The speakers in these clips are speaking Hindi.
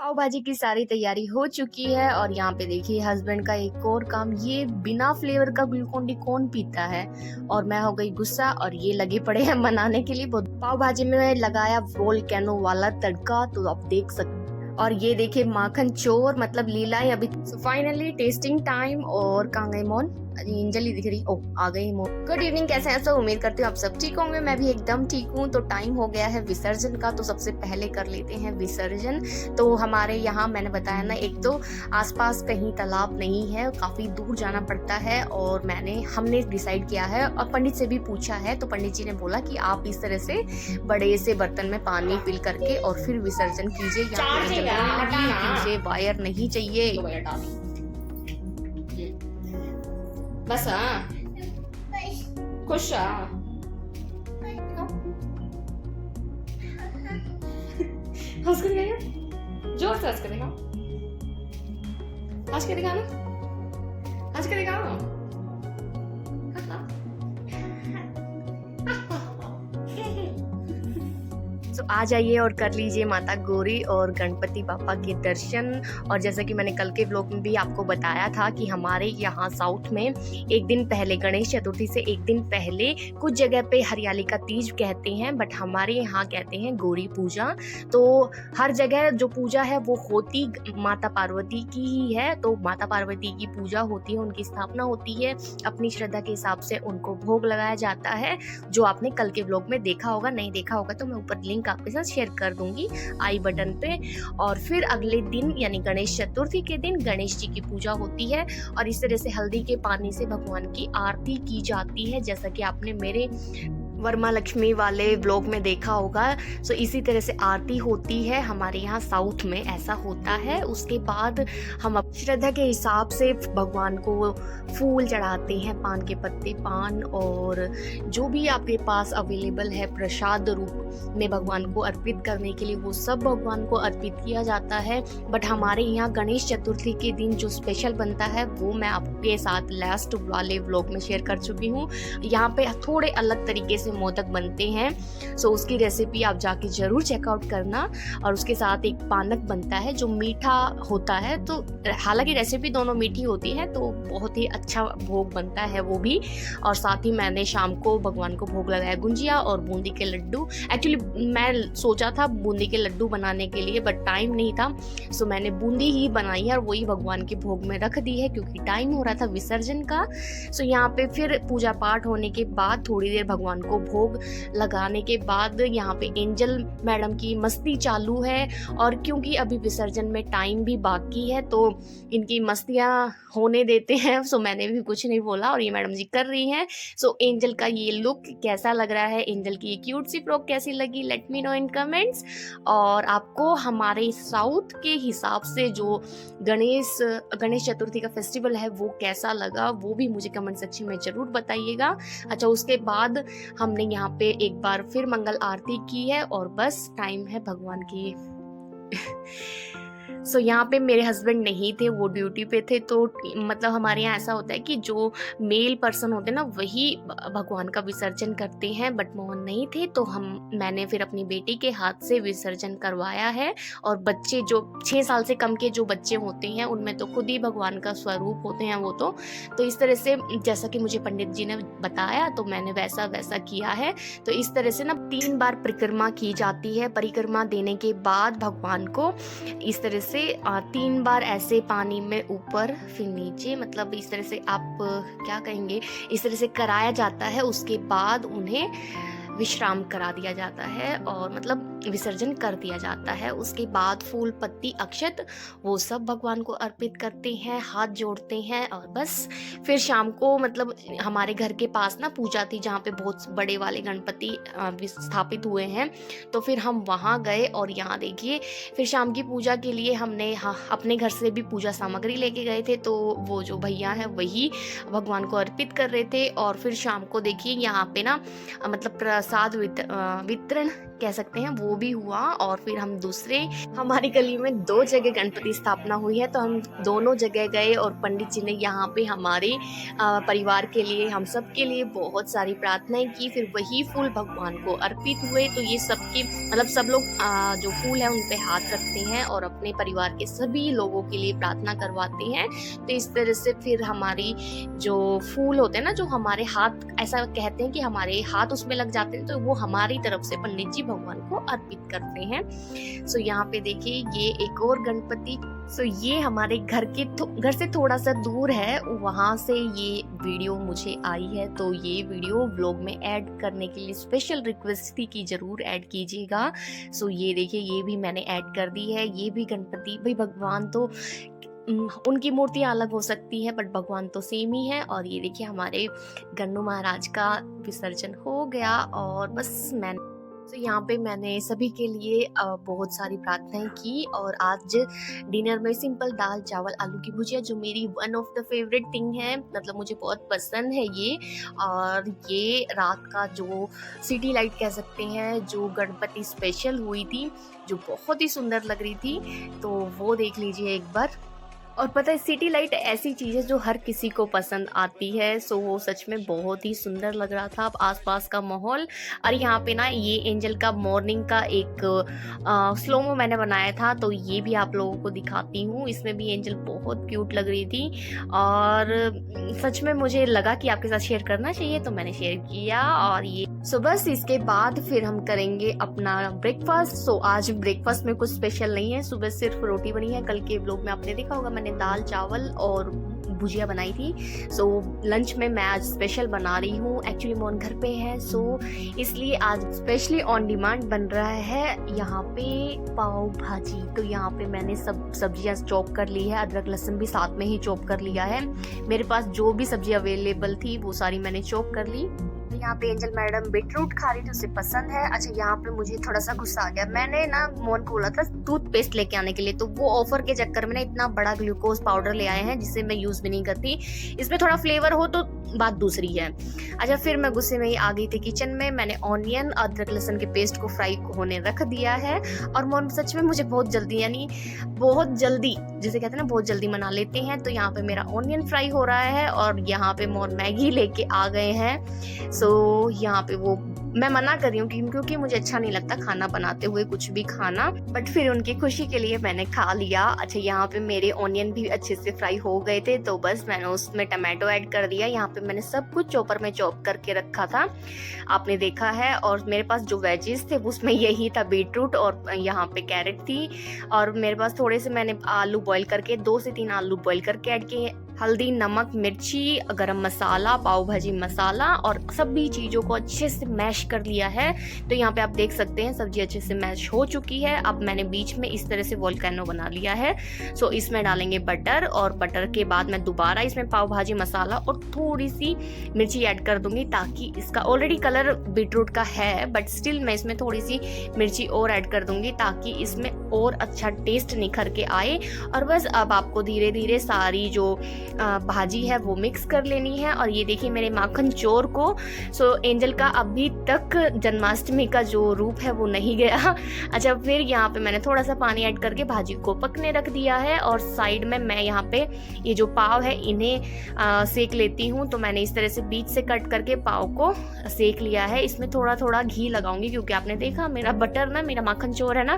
पाव भाजी की सारी तैयारी हो चुकी है और यहाँ पे देखिए हस्बैंड का एक और काम, ये बिना फ्लेवर का ग्लूकोन डी कौन पीता है। और मैं हो गई गुस्सा और ये लगे पड़े हैं बनाने के लिए। पाव भाजी में लगाया वोल्केनो वाला तड़का, तो आप देख सकते। और ये देखिए माखन चोर मतलब लीलाएं अभी। Finally testing time. और कहाँ गई मोन? एंजल ही दिख रही। ओ आ गई मोन। गुड इवनिंग, कैसे हैं सब? उम्मीद करती हूँ आप सब ठीक होंगे। मैं भी एकदम ठीक हूँ। तो टाइम हो गया है विसर्जन का, तो सबसे पहले कर लेते हैं विसर्जन। तो हमारे यहाँ मैंने बताया ना, एक तो आसपास कहीं तालाब नहीं है, काफी दूर जाना पड़ता है। और हमने डिसाइड किया है और पंडित से भी पूछा है, तो पंडित जी ने बोला कि आप इस तरह से बड़े से बर्तन में पानी फिल करके और फिर विसर्जन कीजिए। यहाँ पे मुझे वायर नहीं चाहिए। बस खुश हंस कर दिखाएगा, जोर से हंस कर दिखाओ, हंस के दिखाना, हंस के दिखाओ। तो आ जाइए और कर लीजिए माता गौरी और गणपति बापा के दर्शन। और जैसा कि मैंने कल के व्लॉग में भी आपको बताया था कि हमारे यहाँ साउथ में एक दिन पहले, गणेश चतुर्थी से एक दिन पहले, कुछ जगह पे हरियाली का तीज कहते हैं, बट हमारे यहाँ कहते हैं गौरी पूजा। तो हर जगह जो पूजा है वो होती माता पार्वती की ही है। तो माता पार्वती की पूजा होती है, उनकी स्थापना होती है, अपनी श्रद्धा के हिसाब से उनको भोग लगाया जाता है, जो आपने कल के व्लॉग में देखा होगा। नहीं देखा होगा तो मैं ऊपर लिंक आपके साथ शेयर कर दूंगी आई बटन पे। और फिर अगले दिन यानी गणेश चतुर्थी के दिन गणेश जी की पूजा होती है और इस तरह से हल्दी के पानी से भगवान की आरती की जाती है, जैसा कि आपने मेरे वर्मा लक्ष्मी वाले ब्लॉग में देखा होगा। सो इसी तरह से आरती होती है हमारे यहाँ साउथ में, ऐसा होता है। उसके बाद हम अपनी श्रद्धा के हिसाब से भगवान को फूल चढ़ाते हैं, पान के पत्ते, पान और जो भी आपके पास अवेलेबल है प्रसाद रूप में भगवान को अर्पित करने के लिए, वो सब भगवान को अर्पित किया जाता है। बट हमारे यहाँ गणेश चतुर्थी के दिन जो स्पेशल बनता है वो मैं आपके साथ लास्ट वाले व्लॉग में शेयर कर चुकी हूँ। यहाँ पे थोड़े अलग तरीके से मोदक बनते हैं, सो उसकी रेसिपी आप जाके जरूर चेकआउट करना। और उसके साथ एक पानक बनता है जो मीठा होता है। तो हालांकि रेसिपी दोनों मीठी होती है, तो बहुत ही अच्छा भोग बनता है वो भी। और साथ ही मैंने शाम को भगवान को भोग लगाया गुंजिया और बूंदी के लड्डू। एक्चुअली मैं सोचा था बूंदी के लड्डू बनाने के लिए, बट टाइम नहीं था, सो मैंने बूंदी ही बनाई है और वही भगवान के भोग में रख दी है, क्योंकि टाइम हो रहा था विसर्जन का। सो यहाँ पे फिर पूजा पाठ होने के बाद थोड़ी देर भगवान को भोग लगाने के बाद यहाँ पे एंजल मैडम की मस्ती चालू है। और क्योंकि अभी विसर्जन में टाइम भी बाकी है, तो इनकी मस्तियाँ होने देते हैं। सो मैंने भी कुछ नहीं बोला और ये मैडम जी कर रही हैं। सो एंजल का ये लुक कैसा लग रहा है, एंजल की ये क्यूट सी फ्रॉक कैसी लगी, लेट मी नो इन कमेंट्स। और आपको हमारे साउथ के हिसाब से जो गणेश चतुर्थी का फेस्टिवल है वो कैसा लगा, वो भी मुझे कमेंट सेक्शन में जरूर बताइएगा। अच्छा, उसके बाद हमने यहाँ पे एक बार फिर मंगल आरती की है और बस टाइम है भगवान की। सो यहाँ पे मेरे हस्बैंड नहीं थे, वो ड्यूटी पे थे। तो मतलब हमारे यहाँ ऐसा होता है कि जो मेल पर्सन होते हैं ना वही भगवान का विसर्जन करते हैं, बट मोहन नहीं थे, तो मैंने फिर अपनी बेटी के हाथ से विसर्जन करवाया है। और बच्चे जो 6 साल से कम के जो बच्चे होते हैं उनमें तो खुद ही भगवान का स्वरूप होते हैं वो तो इस तरह से जैसा कि मुझे पंडित जी ने बताया, तो मैंने वैसा किया है। तो इस तरह से ना 3 बार परिक्रमा की जाती है। परिक्रमा देने के बाद भगवान को इस तरह से 3 बार ऐसे पानी में ऊपर फिर नीचे, मतलब इस तरह से आप क्या कहेंगे, इस तरह से कराया जाता है। उसके बाद उन्हें विश्राम करा दिया जाता है और मतलब विसर्जन कर दिया जाता है। उसके बाद फूल पत्ती अक्षत वो सब भगवान को अर्पित करते हैं, हाथ जोड़ते हैं और बस फिर शाम को, मतलब हमारे घर के पास ना पूजा थी जहाँ पे बहुत बड़े वाले गणपति स्थापित हुए हैं, तो फिर हम वहाँ गए। और यहाँ देखिए फिर शाम की पूजा के लिए हमने अपने घर से भी पूजा सामग्री लेके गए थे, तो वो जो भैया हैं वही भगवान को अर्पित कर रहे थे। और फिर शाम को देखिए यहाँ पे ना मतलब प्रसाद वितरण कह सकते हैं वो भी हुआ। और फिर हम दूसरे हमारी गली में 2 जगह गणपति स्थापना हुई है, तो हम दोनों जगह गए और पंडित जी ने यहाँ पे हमारे परिवार के लिए, हम सब के लिए बहुत सारी प्रार्थनाएं की। फिर वही फूल भगवान को अर्पित हुए। तो ये सबके मतलब सब लोग जो फूल है उन पे हाथ रखते हैं और अपने परिवार के सभी लोगों के लिए प्रार्थना करवाते हैं। तो इस तरह से फिर हमारी जो फूल होते हैं ना, जो हमारे हाथ, ऐसा कहते हैं कि हमारे हाथ उसमें लग जाते हैं, तो वो हमारी तरफ से पंडित जी भगवान को अर्पित करते हैं। सो यहाँ पे देखिए ये एक और गणपति। सो ये हमारे घर से थोड़ा सा दूर है, वहाँ से ये वीडियो मुझे आई है। तो ये वीडियो व्लॉग में ऐड करने के लिए स्पेशल रिक्वेस्ट थी कि ज़रूर ऐड कीजिएगा। सो ये देखिए ये भी मैंने ऐड कर दी है। ये भी गणपति, भाई भगवान तो उनकी मूर्तियाँ अलग हो सकती है बट भगवान तो सेम ही है। और ये देखिए हमारे गन्नू महाराज का विसर्जन हो गया और बस तो यहाँ पे मैंने सभी के लिए बहुत सारी प्रार्थनाएं की। और आज डिनर में सिंपल दाल चावल आलू की भुजिया, जो मेरी one of the favourite thing है, मतलब मुझे बहुत पसंद है ये। और ये रात का जो सिटी लाइट कह सकते हैं, जो गणपति स्पेशल हुई थी, जो बहुत ही सुंदर लग रही थी, तो वो देख लीजिए एक बार। और पता है सिटी लाइट ऐसी चीज़ है जो हर किसी को पसंद आती है। सो वो सच में बहुत ही सुंदर लग रहा था आसपास का माहौल। और यहाँ पे ना ये एंजल का मॉर्निंग का एक स्लोमो मैंने बनाया था, तो ये भी आप लोगों को दिखाती हूँ। इसमें भी एंजल बहुत क्यूट लग रही थी और सच में मुझे लगा कि आपके साथ शेयर करना चाहिए, तो मैंने शेयर किया। और ये सो बस इसके बाद फिर हम करेंगे अपना ब्रेकफास्ट। सो आज ब्रेकफास्ट में कुछ स्पेशल नहीं है, सुबह सिर्फ रोटी बनी है। कल के व्लॉग में आपने देखा होगा मैंने दाल चावल और भुजिया बनाई थी। सो लंच में मैं आज स्पेशल बना रही हूँ। एक्चुअली मोहन घर पे है, सो इसलिए आज स्पेशली ऑन डिमांड बन रहा है यहाँ पे पाव भाजी। तो यहाँ पे मैंने सब सब्जियाँ चॉप कर ली है, अदरक लहसुन भी साथ में ही चॉप कर लिया है। मेरे पास जो भी सब्जी अवेलेबल थी वो सारी मैंने चॉप कर ली। यहाँ पे एंजल मैडम बीटरूट खा रही थी, उसे पसंद है। अच्छा यहाँ पे मुझे थोड़ा सा गुस्सा आ गया, मैंने ना मोहन को बोला था टूथपेस्ट लेके आने के लिए, तो वो ऑफर के चक्कर में ना इतना बड़ा ग्लूकोज पाउडर ले आए हैं जिसे मैं यूज भी नहीं करती। इसमें थोड़ा फ्लेवर हो तो बात दूसरी है। अच्छा फिर मैं गुस्से में ही आ गई थी किचन में। मैंने ऑनियन अदरक लहसुन के पेस्ट को फ्राई होने रख दिया है। और मोहन सच में मुझे बहुत जल्दी, यानी बहुत जल्दी, जिसे कहते हैं ना बहुत जल्दी मना लेते हैं। तो यहाँ पे मेरा ऑनियन फ्राई हो रहा है और यहाँ पे मोहन मैगी लेके आ गए हैं। सो यहाँ पे वो मैं मना कर रही हूँ क्योंकि मुझे अच्छा नहीं लगता खाना बनाते हुए कुछ भी खाना, बट फिर उनकी खुशी के लिए मैंने खा लिया। अच्छा यहाँ पे मेरे ऑनियन भी अच्छे से फ्राई हो गए थे, तो बस मैंने उसमें टमाटो ऐड कर दिया। यहाँ पे मैंने सब कुछ चॉपर में चॉप करके रखा था, आपने देखा है। और मेरे पास जो वेजेस थे उसमें यही था, बीटरूट और यहाँ पे कैरेट थी। और मेरे पास थोड़े से मैंने आलू बॉईल करके 2 से 3 आलू बॉईल करके ऐड किए, हल्दी नमक मिर्ची गरम मसाला पाव भाजी मसाला और सभी चीज़ों को अच्छे से मैश कर लिया है। तो यहाँ पे आप देख सकते हैं सब्जी अच्छे से मैश हो चुकी है। अब मैंने बीच में इस तरह से वोल्केनो बना लिया है। सो इसमें डालेंगे बटर और बटर के बाद मैं दोबारा इसमें पाव भाजी मसाला और थोड़ी सी मिर्ची ऐड कर दूंगी, ताकि इसका ऑलरेडी कलर बीटरूट का है बट स्टिल मैं इसमें थोड़ी सी मिर्ची और ऐड कर दूंगी ताकि इसमें और अच्छा टेस्ट निखर के आए। और बस अब आपको धीरे धीरे सारी जो भाजी है वो मिक्स कर लेनी है। और ये देखिए मेरे माखन चोर को, सो एंजल का अभी तक जन्माष्टमी का जो रूप है वो नहीं गया। अच्छा फिर यहाँ पे मैंने थोड़ा सा पानी ऐड करके भाजी को पकने रख दिया है। और साइड में मैं यहाँ पे ये जो पाव है इन्हें सेक लेती हूँ। तो मैंने इस तरह से बीच से कट करके पाव को सेक लिया है। इसमें थोड़ा थोड़ा घी लगाऊंगी क्योंकि आपने देखा मेरा बटर ना, मेरा माखन चोर है ना,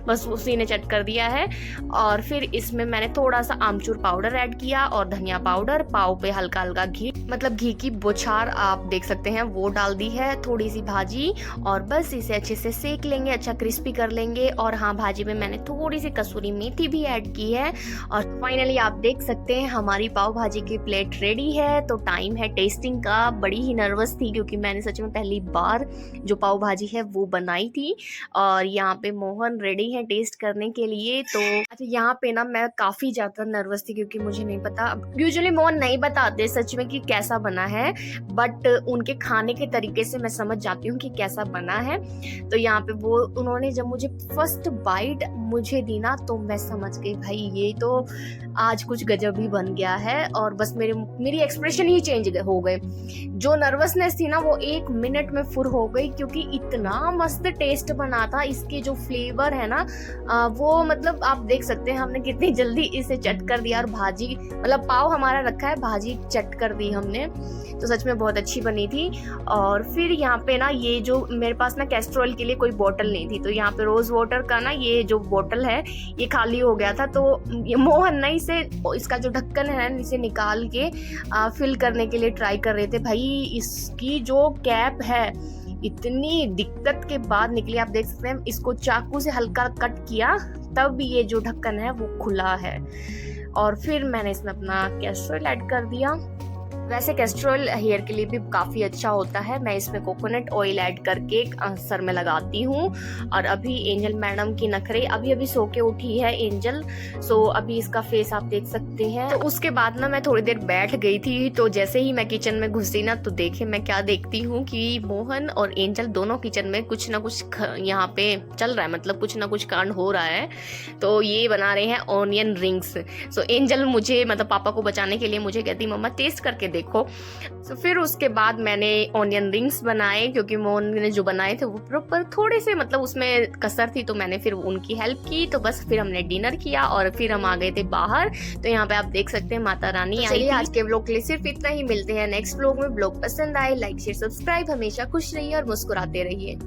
बस उसी ने चट कर दिया है। और फिर इसमें मैंने थोड़ा सा आमचूर पाउडर ऐड किया और धनिया पाउडर, पाव पे हल्का हल्का घी, मतलब घी की बौछार आप देख सकते हैं वो डाल दी है, थोड़ी सी भाजी। और बस इसे अच्छे से सेक लेंगे, अच्छा क्रिस्पी कर लेंगे। और हाँ भाजी में मैंने थोड़ी सी कसूरी मेथी भी ऐड की है। और फाइनली आप देख सकते हैं हमारी पाव भाजी की प्लेट रेडी है। तो टाइम है टेस्टिंग का। बड़ी ही नर्वस थी क्योंकि मैंने सच में पहली बार जो पाव भाजी है वो बनाई थी। और यहाँ पे मोहन रेडी है टेस्ट करने के लिए। तो अच्छा यहाँ पे ना मैं काफी ज्यादा नर्वस थी क्योंकि मुझे नहीं पता, यूजुअली मोहन नहीं बताते सच में कि कैसा बना है, बट उनके खाने के तरीके से मैं समझ जाती हूँ कि कैसा बना है। तो यहाँ पे वो उन्होंने जब मुझे फर्स्ट बाइट मुझे दी ना, तो मैं समझ गई भाई ये तो आज कुछ गजब ही बन गया है और बस मेरी एक्सप्रेशन ही चेंज हो गए। जो नर्वसनेस थी ना वो 1 मिनट में फुर हो गई, क्योंकि इतना मस्त टेस्ट बना था। इसके जो फ्लेवर है ना वो मतलब आप देख सकते हैं हमने कितनी जल्दी इसे चट कर दिया। और भाजी मतलब पाव हमारा रखा है, भाजी चट कर दी हमने, तो सच में बहुत अच्छी बनी थी। और फिर यहाँ पे ना ये जो मेरे पास ना कैस्ट्रोल के लिए कोई बोतल नहीं थी, तो यहाँ पे रोज वाटर का ना ये जो बोतल है ये खाली हो गया था, तो ये मोहन ना इसे इसका जो ढक्कन है इसे निकाल के फिल करने के लिए ट्राई कर रहे थे। भाई इसकी जो कैप है इतनी दिक्कत के बाद निकली, आप देख सकते हैं। इसको चाकू से हल्का कट किया तब ये जो ढक्कन है वो खुला है। और फिर मैंने इसमें अपना कैस्ट्रोल ऐड कर दिया। वैसे कैस्ट्रोल हेयर के लिए भी काफ़ी अच्छा होता है। मैं इसमें कोकोनट ऑयल ऐड करके सर में लगाती हूँ। और अभी एंजल मैडम की नखरे, अभी अभी सो के उठी है एंजल, सो अभी इसका फेस आप देख सकते हैं। तो उसके बाद ना मैं थोड़ी देर बैठ गई थी, तो जैसे ही मैं किचन में घुसी ना तो देखे मैं क्या देखती हूँ कि मोहन और एंजल दोनों किचन में कुछ ना कुछ यहाँ पे चल रहा है, मतलब कुछ ना कुछ कांड हो रहा है। तो ये बना रहे हैं ऑनियन रिंग्स। सो एंजल मुझे मतलब पापा को बचाने के लिए मुझे कहती मम्मा टेस्ट करके देखो। तो फिर उसके बाद मैंने ऑनियन रिंग्स बनाए, क्योंकि मोहन ने जो बनाए थे वो प्रॉपर थोड़े से मतलब उसमें कसर थी, तो मैंने फिर उनकी हेल्प की। तो बस फिर हमने डिनर किया और फिर हम आ गए थे बाहर। तो यहाँ पे आप देख सकते हैं माता रानी आई थी। आज के व्लॉग के लिए सिर्फ इतना ही, मिलते हैं नेक्स्ट व्लॉग में। व्लॉग पसंद आए लाइक शेयर सब्सक्राइब, हमेशा खुश रहिए और मुस्कुराते रहिए।